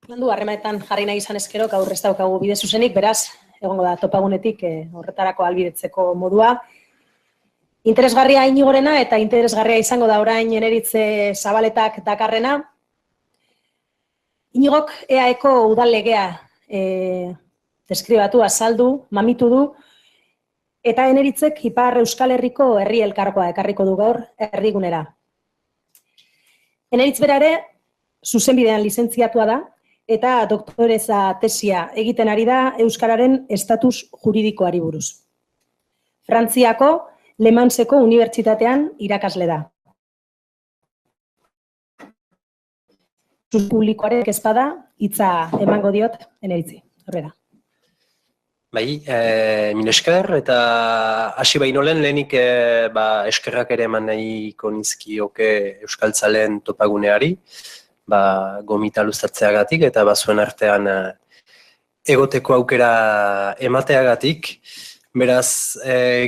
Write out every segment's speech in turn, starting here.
Mundu harremanetan jarri nahi izan ezkero, gaur ez daukagu bide zuzenik, beraz, egongo da topagunetik horretarako ahalbidetzeko modua. Interesgarria Inigorena eta interesgarria izango da orain Eneritze Zabaletak dakarrena. Inigok EAeko udal legea deskribatu, azaldu, mamitu du, eta Eneritzek Ipar Euskal Herriko herri elkargoa ekarriko du gaur erdigunera. Eneritz bera ere, zuzenbidean lizentziatua da, eta doktoreza tesia egiten ari da Euskararen estatus juridikoari buruz. Frantziako Le Manseko unibertsitatean irakasle da. Publikoarek ezpada hitza emango diot Eneritzi. Horrela. Bai, mil esker, eta hasi baino lehenik eskerrak ere eman nahiko nizkioke Euskaltzaleen topaguneari, gomita luzatzeagatik eta zuen artean egoteko aukera emateagatik. Beraz,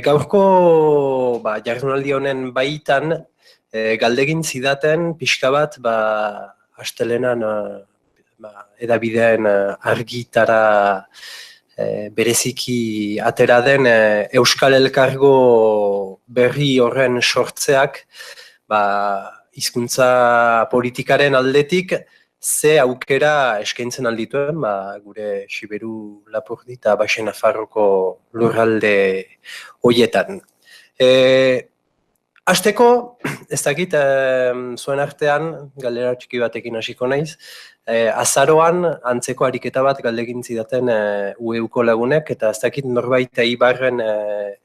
gaurko jardunaldi honen baitan galdegin zidaten pixka bat astelehenan edabideen argitara bereziki atera den Euskal Elkargo berri horren sortzeak hizkuntza politikaren aldetik ze aukera eskaintzen aldituen gure Siberu, Lapurdi eta Baxe Nafarroko lurralde horietan. Hasteko, ez dakit, zuen artean, galdera txiki batekin hasiko naiz, azaroan antzeko ariketa bat galdegin zidaten UEUko lagunek, eta ez dakit norbait Eibarren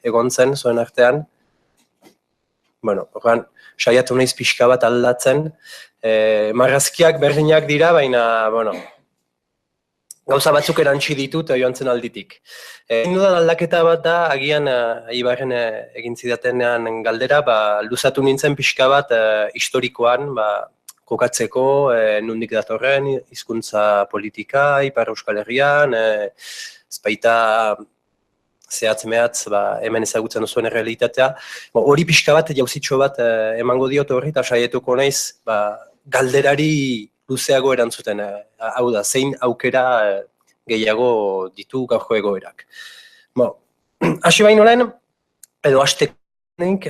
egon zen zuen artean. Horren, saiatu naiz pixka bat aldatzen. Marrazkiak berdinak dira, baina, gauza batzuk erantsi ditut joan zen alditik. Dudan aldaketa bat da, agian Eibarren egin zidatenean galdera, luzatu nintzen pixka bat historikoan, kokatzeko, nondik datorren, hizkuntza politika, Ipar Euskal Herrian, ezbaita zehatz-mehatz hemen ezagutzen zuen errealitatea. Hori pixka bat, jauzitxo bat emango diot horri, eta saietuko naiz, galderari luzeago erantzuten, hau da, zein aukera gehiago ditu gaurko egoerak. Hasi baino lehen, edo hastekonik,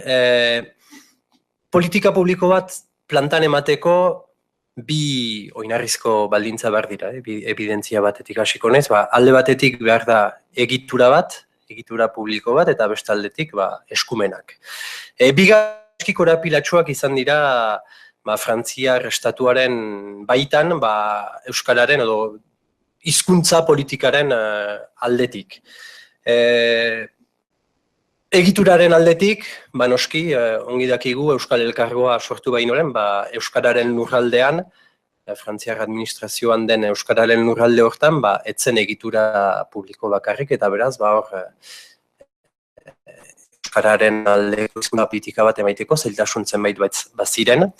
politika publiko bat plantan emateko bi oinarrizko baldintza behar dira, evidentzia batetik hasiko naiz, alde batetik behar da egitura bat, egitura publiko bat, eta bestaldetik eskumenak. Bigarren korapilatsuak izan dira Frantziar estatuaren baitan Euskararen edo hizkuntza politikaren aldetik. Egituraren aldetik, noski, ongi dakigu Euskal Elkargoa sortu baino lehen, Euskararen lurraldean, Frantziar administrazioan den Euskararen lurralde hortan, etzen egitura publiko bakarrik, eta beraz, Euskararen aldeko hizkuntza politika bat emaiteko, zailtasun zenbait baziren,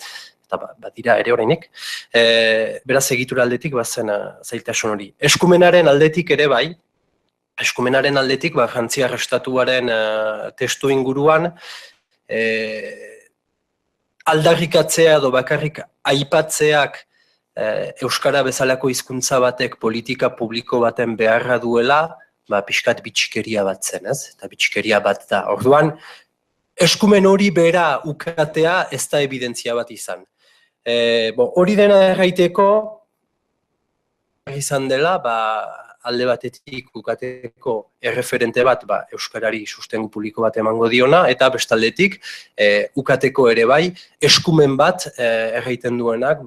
eta badira ere orainik, beraz egitura aldetik bazen zailtasun hori. Eskumenaren aldetik ere bai, eskumenaren aldetik Frantziar estatuaren testu inguruan aldarrikatzea edo bakarrik aipatzeak Euskara bezalako hizkuntza batek politika publiko baten beharra duela, pixkat bitxikeria bat zen, ez? Eta bitxikeria bat da. Orduan, eskumen hori bera ukatea ez da evidentzia bat izan. Hori dena erraiteko, izan dela, alde batetik ukateko erreferente bat Euskarari sustengu publiko bat emango diona, eta bestaldetik ukateko ere bai eskumen bat erraiten duenak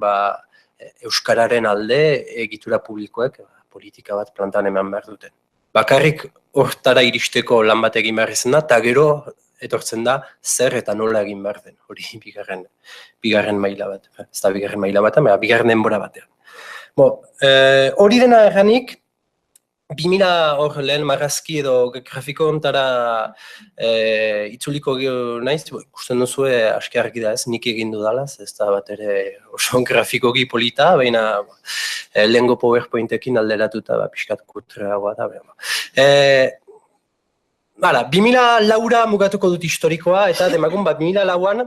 Euskararen alde egitura publikoek politika bat plantan eman behar duten. Bakarrik hortara iristeko lan bat egin behar izan da, eta gero etortzen da zer eta nola egin behar den, hori bigarren maila bat. Ez da bigarren maila bat, bigarren denbora batean. Hori dena erranik, 2000 lehen marrazki edo grafiko ontara itzuliko naiz, ikusten duzue aski argi da ez, nik egin dudalaz, ez da bat ere oso grafikogi polita, baina lehengo PowerPointekin alderatuta pixkat kutreagoa da. 2004 mugatuko dut historikoa, eta demagun 2004an,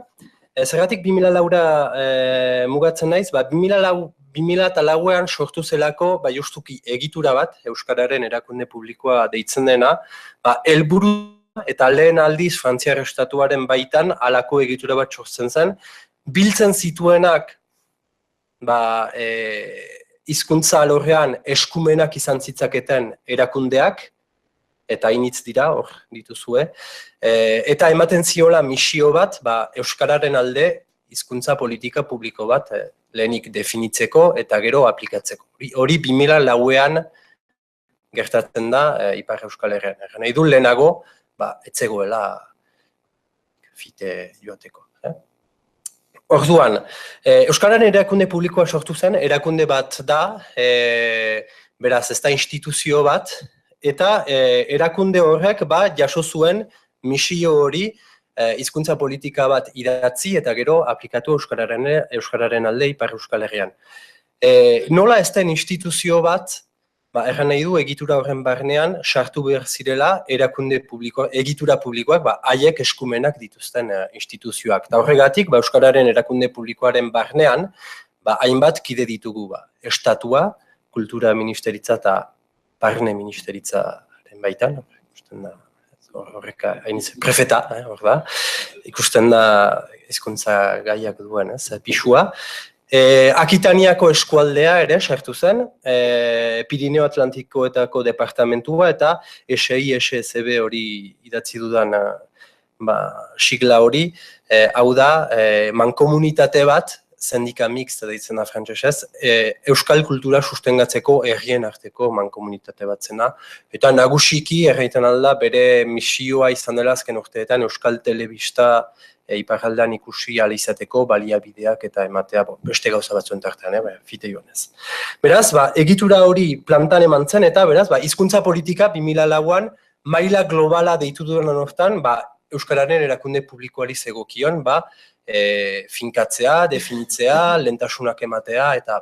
zergatik 2004 mugatzen naiz, 2004 2004an sortu zelako, justuki egitura bat, Euskararen erakunde publikoa deitzen dena, helburu eta lehen aldiz Frantziar Estatuaren baitan halako egitura bat sortzen zen, biltzen zituenak hizkuntza alorrean eskumenak izan zitzaketen erakundeak, eta hainitz dira, hor dituzue, eta ematen ziola misio bat, Euskararen alde hizkuntza politika publiko bat lehenik definitzeko eta gero aplikatzeko. Hori 2004an gertatzen da Ipar Euskal Herrian. Nahi du lehenago, etzegoela fite joateko. Orduan, Euskararen erakunde publikoa sortu zen, erakunde bat da, beraz ez da instituzio bat, eta erakunde horrek jaso zuen misio hori hizkuntza politika bat idatzi eta gero aplikatu Euskararen alde Ipar Euskal Herrian. Nola ez den instituzio bat, erran nahi du egitura horren barnean sartu behar zirela egitura publikoak haiek eskumenak dituzten instituzioak. Eta horregatik Euskararen erakunde publikoaren barnean hainbat kide ditugu estatua, kultura ministeritza eta barne ministeritzaren baitan, prefeta, hor da, ikusten da hizkuntza gaiak duen, pisua. Akitaniako eskualdea ere sartu zen, Pirineo Atlantikoetako departamentua eta SISB hori idatzi dudan sigla hori, hau da, mankomunitate bat, sindika mixta deitzen da frantsesez, euskal kultura sustengatzeko herrien arteko mankomunitate bat zena, eta nagusiki erraiten alda bere misioa izan dela azken urteetan euskal telebista iparraldean ikusi ahal izateko baliabideak eta ematea beste gauza batzuen tartean, fite joanez. Beraz, egitura hori plantan eman zen eta beraz, hizkuntza politika 2004an maila globala deitu duen hortan, Euskararen erakunde publikoari zegokion, finkatzea, definitzea, lehentasunak ematea, eta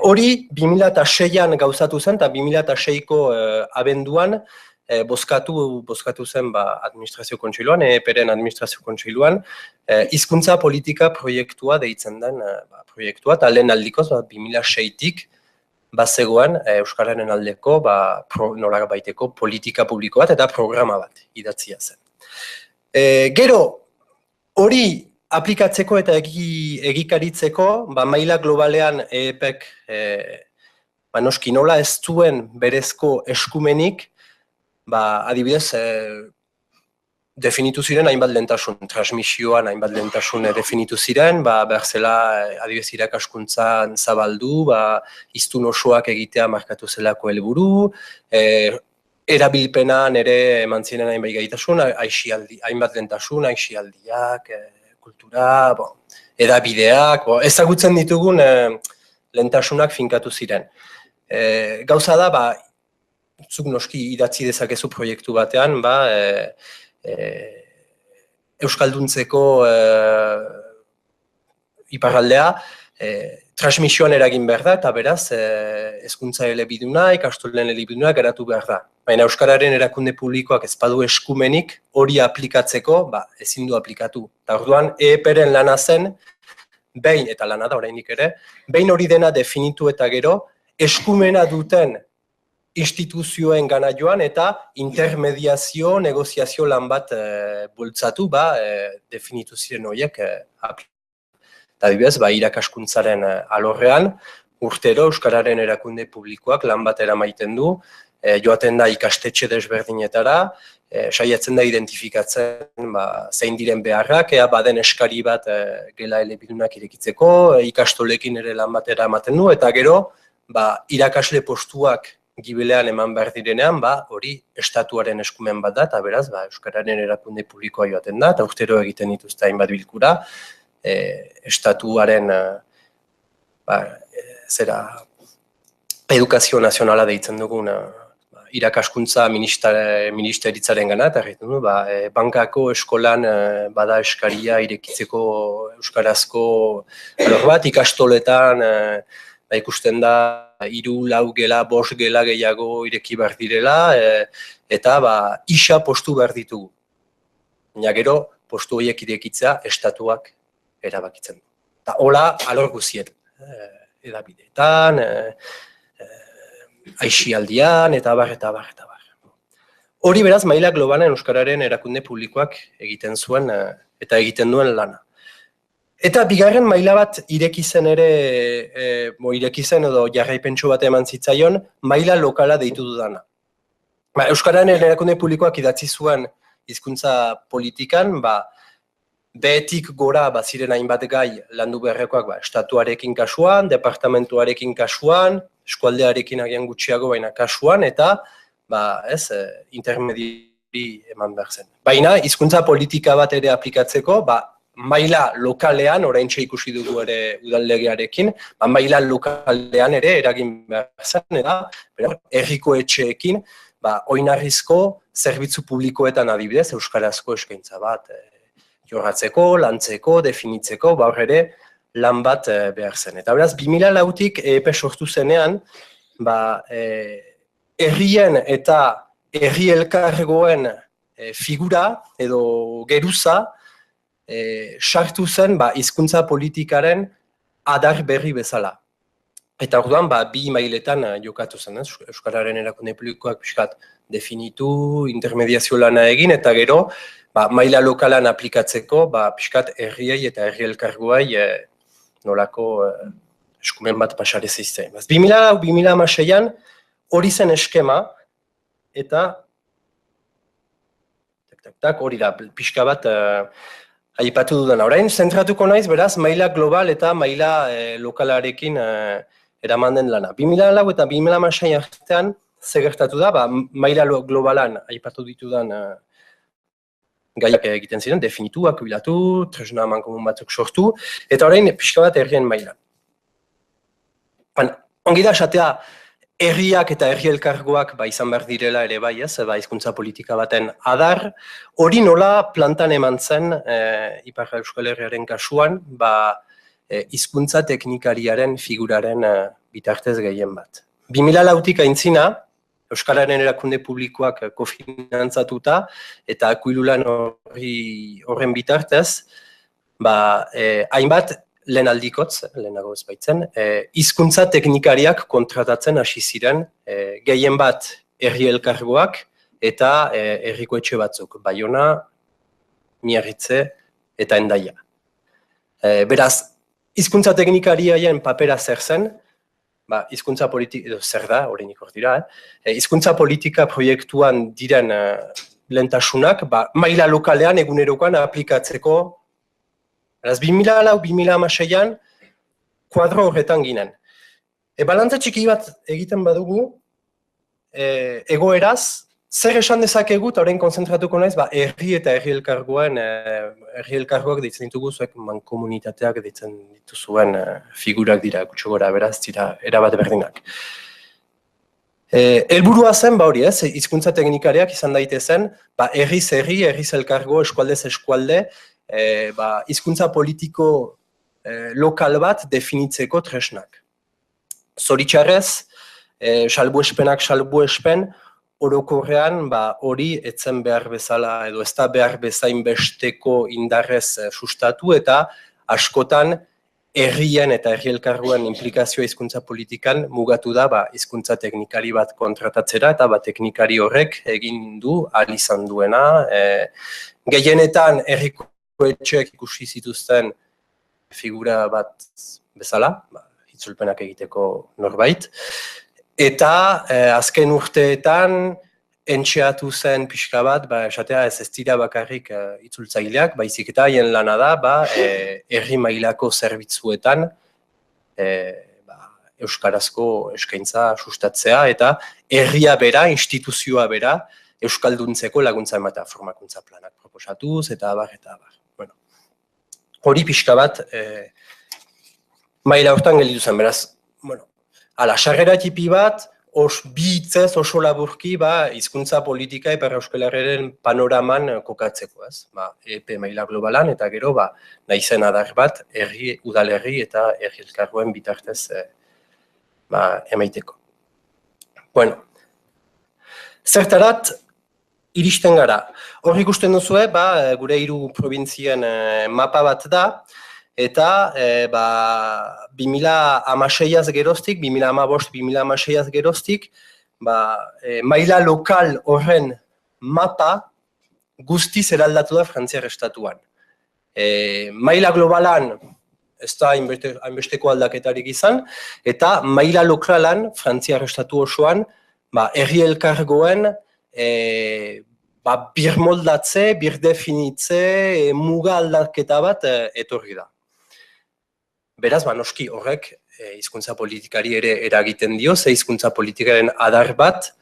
hori 2006an gauzatu zen, eta 2006ko abenduan bozkatu zen administrazio kontseiluan, EPren administrazio kontseiluan, hizkuntza politika proiektua deitzen den proiektua, eta lehen aldikoz 2006tik bazegoen Euskararen aldeko nola baiteko politika publiko bat eta programa bat idatzia zen. Gero, hori aplikatzeko eta egikaritzeko, maila globalean EPek noski nola ez duen berezko eskumenik, adibidez, definitu ziren hainbat lehentasun, transmisioan hainbat lehentasun definitu ziren, behar zela adibidez irakaskuntzan zabaldu, hiztun osoak egitea markatu zelako helburu, erabilpenan ere eman ziren hainbat gaitasun, hainbat lehentasun, aisialdiak, kultura, edabideak, ezagutzen ditugun lehentasunak finkatu ziren. Gauza da, zuk noski idatzi dezakezu proiektu batean, euskalduntzeko iparraldea transmisioan eragin behar da, eta beraz, hezkuntza elebiduna, ikastolen elebiduna garatu behar da. Baina Euskararen erakunde publikoak ez badu eskumenik hori aplikatzeko, ezin du aplikatu. Eta orduan, EPren lana zen, behin, eta lana da oraindik ere, behin hori dena definitu eta gero, eskumena duten instituzioen gana joan eta intermediazio, negoziazio lan bat bultzatu, definitu ziren horiek aplikatu. Eta adibidez, irakaskuntzaren alorrean, urtero Euskararen erakunde publikoak lan bat eramaiten du, joaten da ikastetxe desberdinetara, saiatzen da identifikatzen zein diren beharrak, baden eskari bat gela elebidunak irekitzeko, ikastolekin ere lan bat eramaten du, eta gero irakasle postuak gibelean eman behar direnean, hori estatuaren eskumen bat da, eta beraz, Euskararen erakunde publikoa joaten da, eta urtero egiten dituzte hainbat bilkura, estatuaren edukazio nazionala deitzen dugun irakaskuntza ministeritzaren gana, eta egiten du, bankako eskolan bada eskaria irekitzeko euskarazko alor bat, ikastoletan ikusten da 3, 4 gela, 5 gela gehiago ireki behar direla, eta isa postu behar ditugu. Baina gero, postu horiek irekitzea estatuak erabakitzen du. Eta hola, alor guzietan. edabideetan, aixialdian, eta bar. Hori beraz, maila globalen euskararen erakunde publikoak egiten zuen eta egiten duen lana. Eta bigarren maila bat ireki zen edo jarraipentsu bat eman zitzaion, maila lokala deitu dudana. Euskararen erakunde publikoak idatzi zuen hizkuntza politikan, behetik gora ziren hainbat gai landu beharrekoak estatuarekin kasuan, departamentuarekin kasuan, eskualdearekin agian gutxiago baina kasuan, eta intermediari eman behar zen. Baina, hizkuntza politika bat ere aplikatzeko, maila lokalean, oraintxe ikusi dugu ere udallegearekin, maila lokalean ere eragin behar zen, eta herriko etxeekin, oinarrizko zerbitzu publikoetan adibidez, euskarazko eskaintza bat, jorratzeko, lantzeko, definitzeko, hor ere lan bat behar zen. Eta beraz, 2004tik EEP sortu zenean, herrien eta herri elkargoen figura edo geruza sartu zen hizkuntza politikaren adar berri bezala. Eta orduan, bi mailetan jokatu zen, euskararen erakunde publikoak pixkat definitu, intermediazio lana egin, eta gero, maila lokalan aplikatzeko, pixkat herriei eta herri elkargoai nolako eskumen bat pasarez izten. 2006an hori zen eskema, eta hori da, pixka bat aipatu dudana. Orain, zentratuko naiz, beraz, maila global eta maila lokalarekin eraman den lana. 2004 eta 2006 artean, zegertatu da, maila globalan aipatu ditudan gaiak egiten ziren, definituak, bilatu, tresna amankomun batzuk sortu, eta orain, pixka bat herrien mailan. Ongi da, esatea, herriak eta herri elkargoak izan behar direla ere hizkuntza politika baten adar, hori nola plantan eman zen, Ipar Euskal Herriaren kasuan, hizkuntza teknikariaren figuraren bitartez gehien bat. 2004tik aintzina, Euskararen erakunde publikoak kofinantzatuta, eta akuilulan horren bitartez, hainbat lehen aldikotz, lehenago ez baitzen, hizkuntza teknikariak kontratatzen hasi ziren, gehien bat herri elkargoak eta herriko etxe batzuk, Baiona, Miarritze eta Hendaia. Beraz, hizkuntza teknikariaien papera zer zen, hizkuntza politika, edo zer da, horreinik hor dira, hizkuntza politika proiektuan diren lehentasunak, maila lokalean egunerokoan aplikatzeko. Beraz, 2004-2006an kuadro horretan ginen. Balantza txiki bat egiten badugu, egoeraz, zer esan dezakegu, eta horrein konzentratuko naiz, herri eta herri elkargoak deitzen ditugu, zuek mankomunitateak deitzen dituzuen figurak dira, gutxo gora, beraz, dira, erabat berdinak. Helburua zen, hori ez, hizkuntza teknikariak izan daitezen, herriz herri, herriz elkargo, eskualdez eskualde, hizkuntza politiko lokal bat definitzeko tresnak. Zoritxarrez, salbuespenak salbuespen, orokorrean hori etzen behar bezala edo ez da behar bezain besteko indarrez sustatu eta askotan herrien eta herri elkargoen implikazioa hizkuntza politikan mugatu da hizkuntza teknikari bat kontratatzera eta teknikari horrek egin du ahal izan duena. Gehienetan herriko etxeek ikusi zituzten figura bat bezala, itzulpenak egiteko norbait, eta azken urteetan entxeatu zen pixka bat, esatea ez dira bakarrik itzultzaileak, baizik eta haien lana da, herri mailako zerbitzuetan euskarazko eskaintza sustatzea, eta herria bera, instituzioa bera, euskalduntzeko laguntza ematea formakuntza planak proposatuz, eta abar, eta abar. Hori pixka bat, maila hortan gelditu zen, beraz, sarrera tipi bat, bi hitzez oso laburki hizkuntza politika Ipar Euskal Herriaren panoraman kokatzeko, ez? EP maila globalan, eta gero, nahizen adar bat, udalerri eta herri elkargoen bitartez emaiteko. Bueno, zertarat, iristen gara. Hor ikusten duzue, gure 3 probintzien mapa bat da, eta 2016az geroztik, 2015-2016az geroztik, maila lokal horren mapa guztiz eraldatu da Frantziar estatuan. Maila globalan ez da hainbesteko aldaketarik izan, eta maila lokalan, Frantziar estatu osoan, herri elkargoen birmoldatze, birdefinitze, muga aldaketa bat etorri da. Beraz, noski horrek hizkuntza politikari ere eragiten dio, ze hizkuntza politikaren adar bat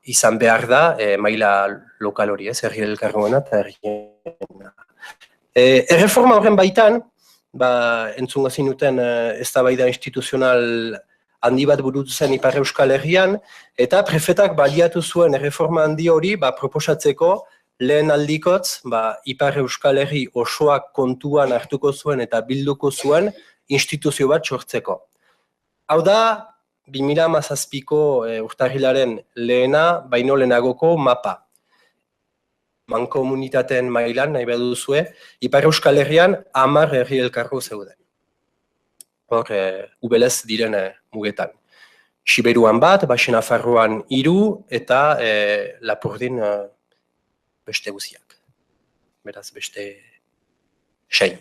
izan behar da maila lokal hori, herri elkargoena eta herriena. Erreforma horren baitan, entzungo zinuten eztabaida instituzional handi bat burutu zen Ipar Euskal Herrian, eta prefetak baliatu zuen erreforma handi hori proposatzeko lehen aldikotz Ipar Euskal Herri osoak kontuan hartuko zuen eta bilduko zuen instituzio bat sortzeko. Hau da, 2017ko urtarrilaren lehena, baino lehenagoko mapa. Mankomunitateen mailan, nahi baduzue, Ipar Euskal Herrian 10 herri elkargo zeuden. Hor, ubelez diren mugetan. Siberuan bat, Baixen Nafarroan 3, eta Lapurdin beste guziak. Beraz, beste 6.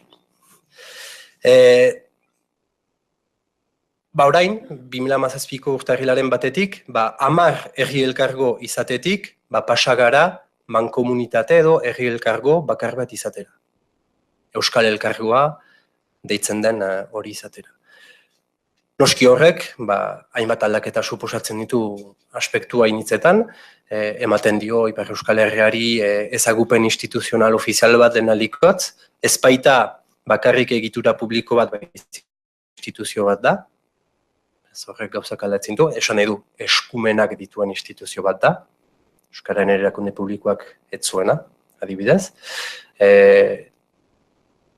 Orain, 2017ko urtarrilaren batetik, 10 herri elkargo izatetik, pasagara mankomunitate edo herri elkargo bakar bat izatera. Euskal elkargoa deitzen den hori izatera. Noski horrek, hainbat aldaketa suposatzen ditu aspektu hainitzetan, ematen dio Ipar Euskal Herriari ezagupen instituzional ofizial bat den alikotz, ez baita bakarrik egitura publiko bat instituzio bat da, ez horrek gauzak aldatzen du, esan edu eskumenak dituen instituzio bat da, Euskararen erakunde publikoak ez zuena, adibidez,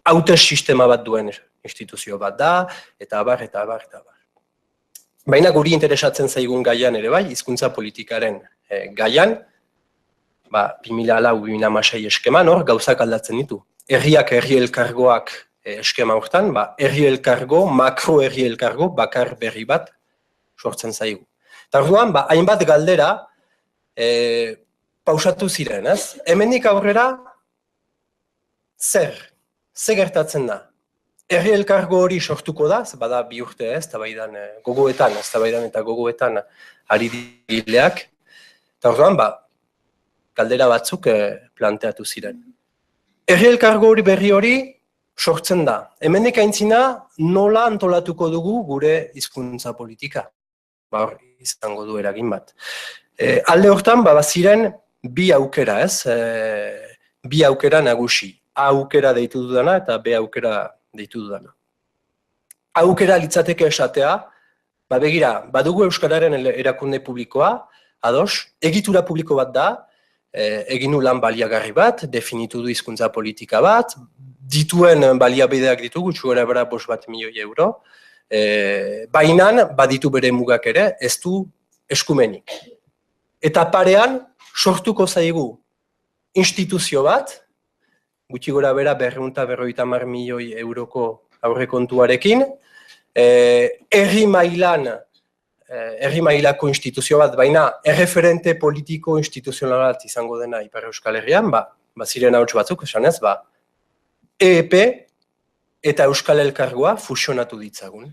hautes sistema bat duen instituzio bat da, eta abar. Baina guri interesatzen zaigun gaian ere bai, hizkuntza politikaren gaian, 2004-2016 eskeman hor gauzak aldatzen ditu. Herriak herri elkargoak eskema hortan, herri elkargo, makro herri elkargo, bakar berri bat sortzen zaigu. Eta orduan, hainbat galdera pausatu ziren, ez? Hemendik aurrera, zer gertatzen da? Herri elkargo hori sortuko da, bada 2 urte ez, gogoetan eta gogoetan ari dileak. Eta orduan, galdera batzuk planteatu ziren. Herri elkargo hori berri hori sortzen da. Hemendik aintzina nola antolatuko dugu gure hizkuntza politika. Hor izango du eragin bat. Alde hortan, baziren 2 aukera ez, 2 aukera nagusi. A aukera deitu dudana eta B aukera deitu dudana. Aukera litzateke esatea, begira, badugu Euskararen erakunde publikoa, ados, egitura publiko bat da, egin du lan baliagarri bat, definitu du hizkuntza politika bat, dituen baliabideak ditugu, txugora bera 5 milioi euro, bainan, baditu bere mugak ere, ez du eskumenik. Eta parean, sortuko zaigu instituzio bat, gutxi gora bera 250 milioi euroko aurrekontuarekin, herri mailako instituzio bat, baina erreferente politiko instituzional bat izango dena Ipar Euskal Herrian, ziren hauts batzuk, esanez, EEP eta Euskal Elkargoa fusionatu ditzagun.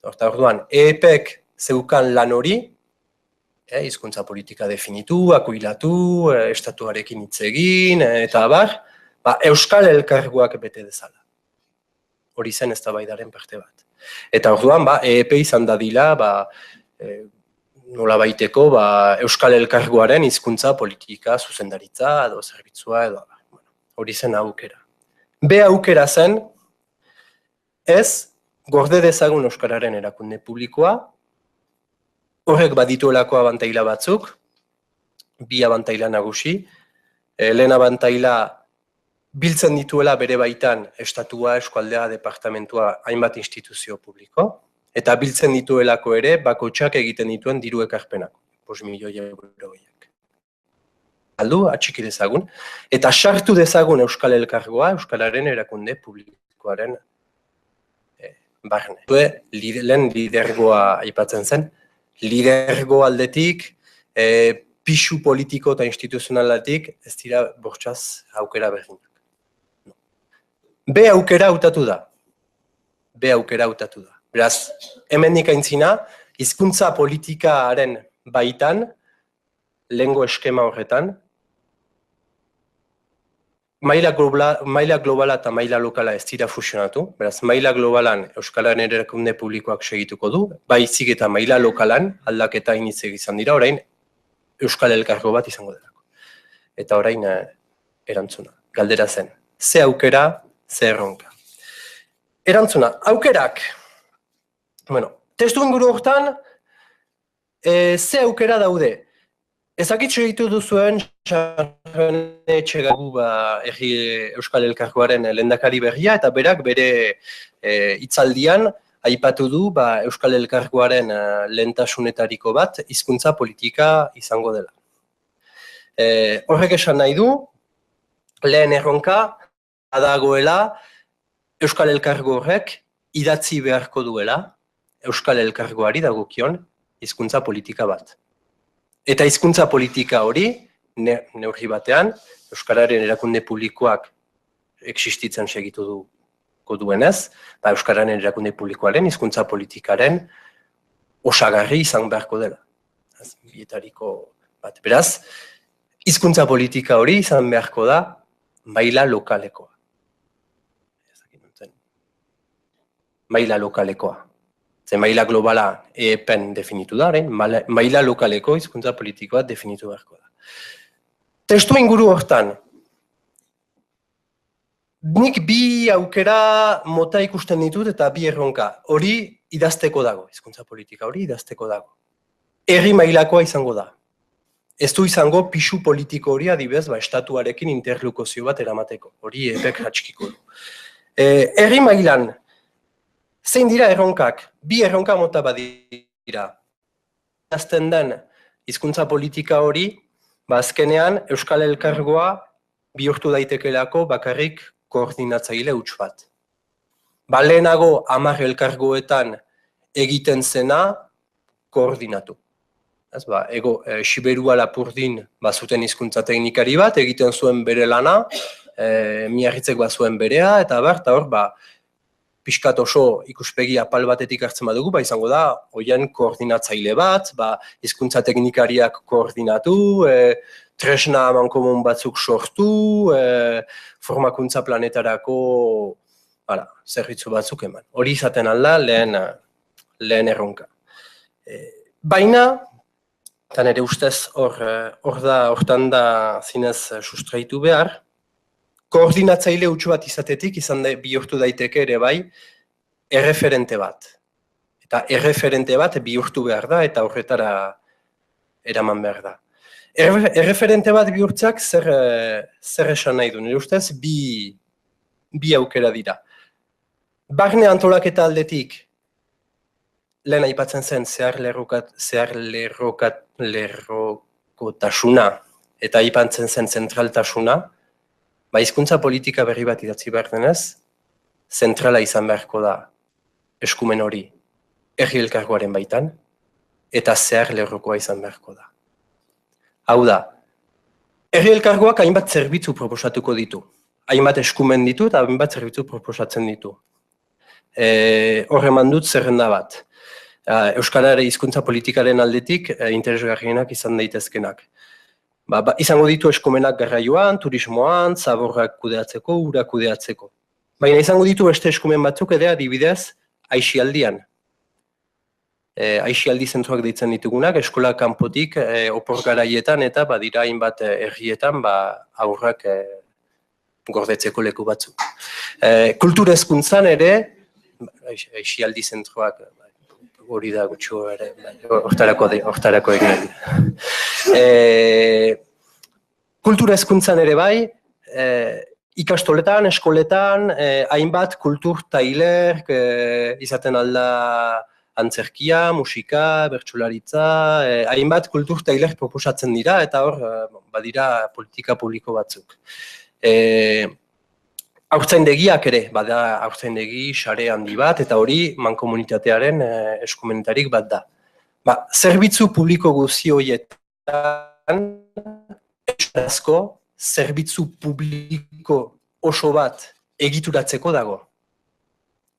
Orduan, EEPek zeukan lan hori, hizkuntza politika definitu, akuilatu, estatuarekin hitz egin, eta abar, Euskal Elkargoak bete dezala. Hori zen eztabaidaren parte bat. Eta orduan, EEP izan dadila, nola baiteko, Euskal Elkargoaren hizkuntza politika, zuzendaritza, edo zerbitzua, edo hori zen aukera. B aukera zen, ez gorde dezagun Euskararen erakunde publikoa, horrek badituelako abantaila batzuk, 2 abantaila nagusi, lehen abantaila biltzen dituela bere baitan estatua, eskualdea, departamentua, hainbat instituzio publiko, eta biltzen dituelako ere bakoitzak egiten dituen diru ekarpenak, 5 milioi euroiak. Aldu, atxiki dezagun, eta sartu dezagun Euskal Elkargoa, Euskalaren erakunde publikoaren barne. Lehen lidergoa aipatzen zen, lidergo aldetik, pisu politiko eta instituzionalatik ez dira bortxaz aukera berdinak. B aukera hautatu da. Beraz, hemendik aintzina, hizkuntza politikaren baitan, lehengo eskema horretan, maila globala eta maila lokala ez dira fusionatu, beraz, maila globalan Euskararen erakunde publikoak segituko du, baizik eta maila lokalan aldaketa initzek izan dira, orain Euskal Elkargo bat izango delako. Eta orain erantzuna, galdera zen. Ze aukera, ze erronka. Erantzuna, aukerak. Testu inguru hortan, ze aukera daude. Ezakitzu ditu duzuen, Etxegagu Euskal Elkargoaren lehendakari berria, eta berak bere hitzaldian aipatu du Euskal Elkargoaren lehentasunetariko bat hizkuntza politika izango dela. Horrek esan nahi du, lehen erronka adagoela Euskal Elkargo horrek idatzi beharko duela Euskal Elkargoari dagokion hizkuntza politika bat. Eta hizkuntza politika hori, neurri batean, Euskararen erakunde publikoak existitzen segituko duenez, Euskararen erakunde publikoaren hizkuntza politikaren osagarri izan beharko dela. Bietariko bat. Beraz, hizkuntza politika hori izan beharko da maila lokalekoa. Maila lokalekoa. Maila globala EEPen definitu da, maila lokaleko hizkuntza politikoa definitu beharko da. Testu inguru hortan, nik bi aukera mota ikusten ditut eta bi erronka. Hori idazteko dago, hizkuntza politika hori idazteko dago. Herri mailakoa izango da. Ez du izango pisu politiko hori adibidez, estatuarekin interlokuzio bat eramateko. Hori EEPek hatxkiko du. Herri mailan, zein dira erronkak? Bi erronka mota badira. Azten den hizkuntza politika hori, azkenean Euskal Elkargoa bihurtu daitekelako bakarrik koordinatzaile huts bat. Lehenago 10 elkargoetan egiten zena koordinatu. Siberua Lapurdin bazuten hizkuntza teknikari bat, egiten zuen bere lana, Miarritzek bazuen berea, eta hor, pixkat oso ikuspegi apal batetik hartzen badugu, izango da, hoien koordinatzaile bat, hizkuntza teknikariak koordinatu, tresna amankomun batzuk sortu, formakuntza planetarako zerbitzu batzuk eman. Hori izaten alda lehen erronka. Baina, eta nire ustez hortan da zinez sustraitu behar, koordinatzaile huts bat izatetik izan bihurtu daiteke ere bai erreferente bat. Eta erreferente bat bihurtu behar da eta horretara eraman behar da. Erreferente bat bihurtzak zer esan nahi du, nire ustez bi aukera dira. Barne antolaketa aldetik lehen aipatzen zen zehar lerrokotasuna eta aipatzen zen zentraltasuna, hizkuntza politika berri bat idatzi behar denez, zentrala izan beharko da eskumen hori herri elkargoaren baitan, eta zehar lerrokoa izan beharko da. Hau da, herri elkargoak hainbat zerbitzu proposatuko ditu. Hainbat eskumen ditu eta hainbat zerbitzu proposatzen ditu. Hor eman dut zerrenda bat. Euskararen hizkuntza politikaren aldetik interesgarrienak izan daitezkenak. Izango ditu eskumenak garraioan, turismoan, zaborrak kudeatzeko, urak kudeatzeko. Baina izango ditu beste eskumen batzuk ere adibidez aisialdian. Aisialdi zentroak deitzen ditugunak, eskola kanpotik opor garaietan eta badira hainbat herrietan aurrak gordetzeko leku batzuk. Kultur hezkuntzan ere, aisialdi zentroak hori da gutxo ere, hortarako egin. Kultura hezkuntzan ere bai, ikastoletan, eskoletan, hainbat kultur tailer izaten alda antzerkia, musika, bertsolaritza, hainbat kultur tailer proposatzen dira eta hor badira politika publiko batzuk. Haurtzaindegiak ere, bada haurtzaindegi sare handi bat, eta hori mankomunitatearen eskumenetarik bat da. Zerbitzu publiko guzti horietan, euskarazko zerbitzu publiko oso bat egituratzeko dago.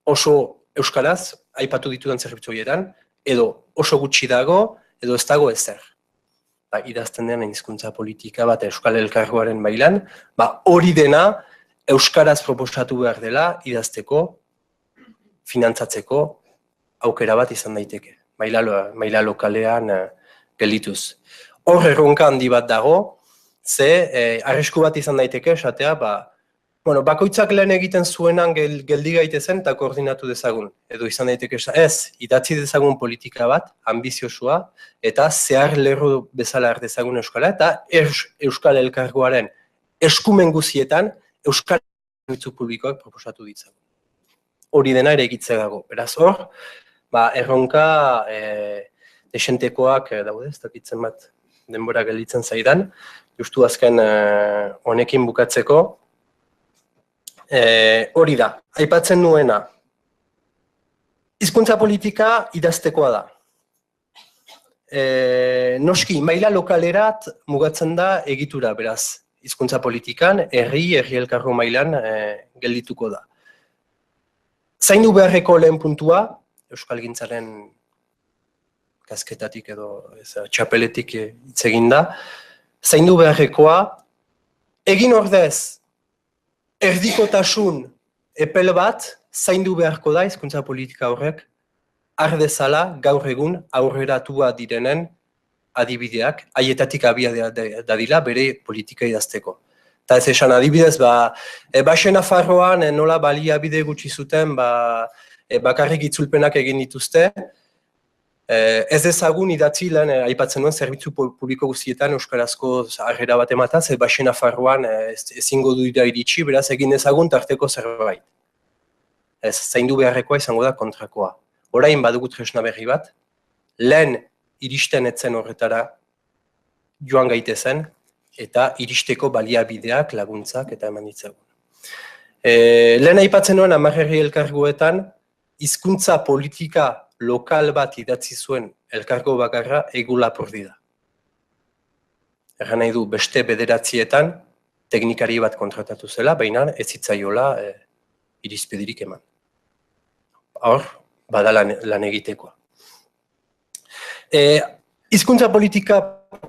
Oso euskaraz, aipatu ditudan zerbitzu horietan, edo oso gutxi dago, edo ez dago ezer. Idazten den hizkuntza politika bat Euskal Elkargoaren mailan, hori dena euskaraz proposatu behar dela idazteko, finantzatzeko aukera bat izan daiteke, maila lokalean geldituz. Hor erronka handi bat dago, ze arrisku bat izan daiteke esatea, bakoitzak lehen egiten zuenan geldi gaitezen eta koordinatu dezagun. Edo izan daiteke ez, idatzi dezagun politika bat, ambiziosua, eta zehar lerro bezala dezagun euskala, eta Euskal Elkargoaren eskumen guzietan euskal zerbitzu publikoak proposatu ditzagun. Hori dena ere egitzea dago. Beraz hor, erronka desentekoak daude, ez dakitzen bat denbora gelditzen zaidan, justu azken honekin bukatzeko, hori da, aipatzen nuena, hizkuntza politika idaztekoa da. Noski, maila lokalerat mugatzen da egitura, beraz, hizkuntza politikan, herri elkargo mailan geldituko da. Zaindu beharreko lehen puntua, euskalgintzaren kasketatik edo txapeletik hitz egin da, zaindu beharrekoa, egin ordez, erdikotasun epel bat zaindu beharko da hizkuntza politika horrek ardezala gaur egun aurreratua direnen adibideak, haietatik abia dadila bere politika idazteko. Eta ez esan adibidez, Baxe Nafarroan nola baliabide gutxi zuten bakarrik itzulpenak egin dituzte, ez ezagun idatzi lan aipatzen nuen zerbitzu publiko guztietan euskarazko harrera bat emataz, Baxe Nafarroan ezingo du dira iritsi, beraz egin ezagun tarteko zerbait. Ez, zaindu beharrekoa izango da kontrakoa. Orain badugu tresna berri bat, lehen iristen etzen horretara joan gaitezen, eta iristeko baliabideak, laguntzak eta eman ditzagun. Lehen aipatzen nuen 10 herri elkargoetan, hizkuntza politika lokal bat idatzi zuen elkargo bakarra Egu Lapurdi da. Erran nahi du beste 9etan teknikari bat kontratatu zela, baina ez zitzaiola irizpedirik eman. Hor, bada lan egitekoa. Hizkuntza politika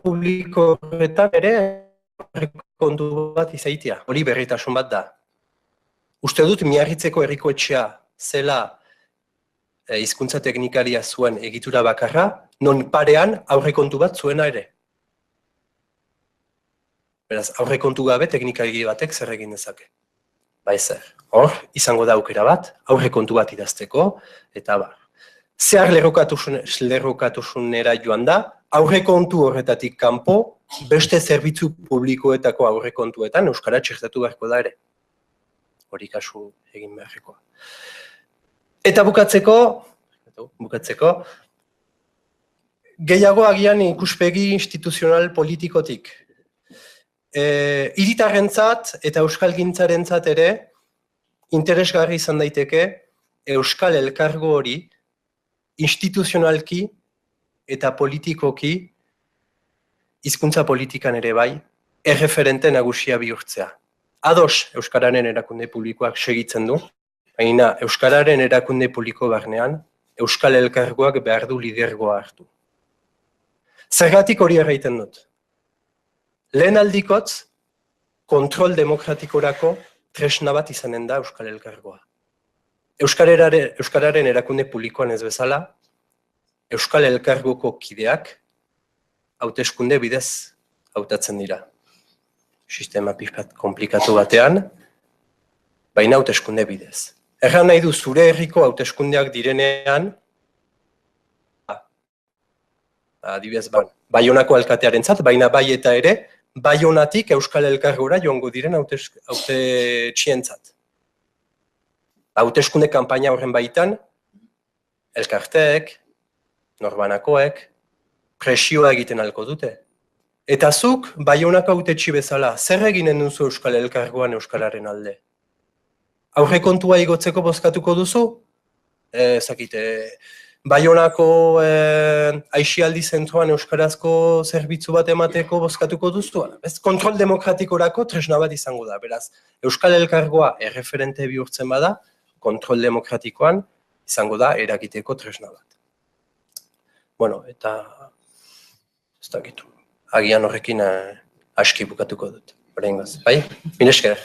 publiko horretan ere kontu bat izaitia. Hori berritasun bat da. Uste dut Miarritzeko herriko etxea zela hizkuntza teknikaria zuen egitura bakarra, non parean aurrekontu bat zuena ere. Beraz, aurrekontu gabe teknikari batek zer egin dezake. Ezer. Hor, izango da aukera bat, aurrekontu bat idazteko, eta zehar lerrokatasunera joan da, aurrekontu horretatik kanpo, beste zerbitzu publikoetako aurrekontuetan euskara txertatu beharko da ere. Hori kasu egin beharrekoa. Eta bukatzeko, gehiago agian ikuspegi instituzional politikotik. Hiritarrentzat eta euskalgintzarentzat ere interesgarri izan daiteke Euskal Elkargo hori instituzionalki eta politikoki hizkuntza politikan ere bai erreferente nagusia bihurtzea. Ados Euskararen erakunde publikoak segitzen du, baina Euskararen erakunde publiko barnean Euskal Elkargoak behar du lidergoa hartu. Zergatik hori erraiten dut? Lehen aldikotz, kontrol demokratikorako tresna bat izanen da Euskal Elkargoa. Euskararen erakunde publikoan ez bezala, Euskal Elkargoko kideak hauteskunde bidez hautatzen dira. Sistema pixkat komplikatu batean, baina hauteskunde bidez. Erran nahi du zure herriko hauteskundeak direnean, adibidez Baionako alkatearentzat, baina bai eta ere, Baionatik Euskal Elkargora joango diren hautetxientzat. Hauteskunde kanpaina horren baitan, elkarteek, norbanakoek, presioa egiten halko dute. Eta zuk, Baionako hautetxi bezala, zer eginen duzu Euskal Elkargoan Euskalaren alde? aurrekontua igotzeko bozkatuko duzu? Zakite, Baionako aisialdi zentroan euskarazko zerbitzu bat emateko bozkatuko duzu? Ez, kontrol demokratikorako tresna bat izango da, beraz, Euskal Elkargoa erreferente bihurtzen bada, kontrol demokratikoan izango da eragiteko tresna bat. Bueno, eta ez dakitu, agian horrekin aski bukatuko dut. Oraingoz, bai? Mila esker.